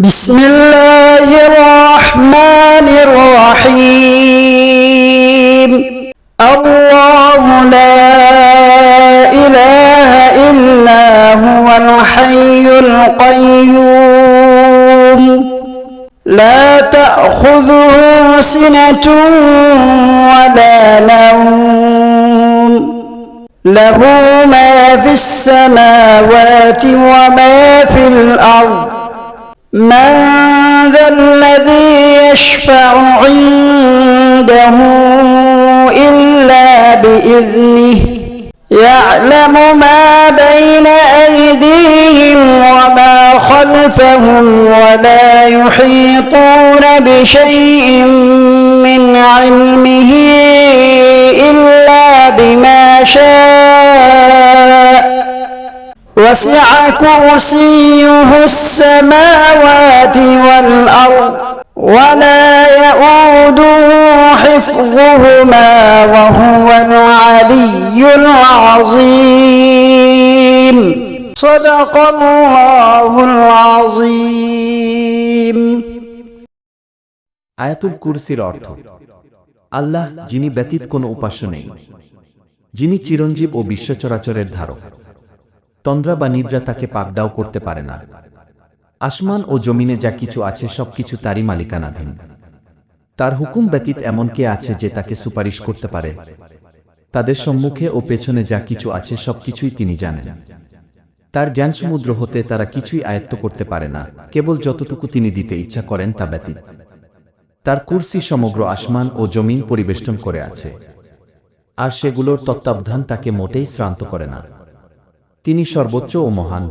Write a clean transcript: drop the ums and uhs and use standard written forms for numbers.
بسم الله الرحمن الرحيم الله لا إله إلا هو الحي القيوم لا تأخذه سنة ولا نوم له ما في السماوات وما في الأرض من ذا الذي يشفع عنده إلا بإذنه يعلم ما بين أيديهم وما خلفهم ولا يحيطون بشيء من علمه إلا بما شاء وسع كرسيه السماوات والأرض ولا يؤوده حفظهما وهو العلي العظيم صدق الله العظيم আয়াতুল কুরসির অর্থ আল্লাহ যিনি ব্যতীত কোনো উপাস্য নেই, যিনি চিরঞ্জীব ও বিশ্বচরাচরের ধারক। তন্দ্রা বা নিদ্রা তাকে পাকড়াও করতে পারে না। আসমান ও জমিনে যা কিছু আছে সবকিছু তারই মালিকানাধীন। তার হুকুম ব্যতীত এমন কে আছে যে তাকে সুপারিশ করতে পারে? তাদের সম্মুখে ও পেছনে যা কিছু আছে সবকিছুই তিনি জানেন। তার জ্ঞান সমুদ্র হতে তারা কিছুই আয়ত্ত করতে পারে না, কেবল যতটুকু তিনি দিতে ইচ্ছা করেন তা ব্যতীত। তার কুরসি সমগ্র আসমান ও জমিন পরিবেষ্টন করে আছে, আর সেগুলোর তত্ত্বাবধান তাকে মোটেই শ্রান্ত করে না। তিনি সর্বোচ্চ ও মহান।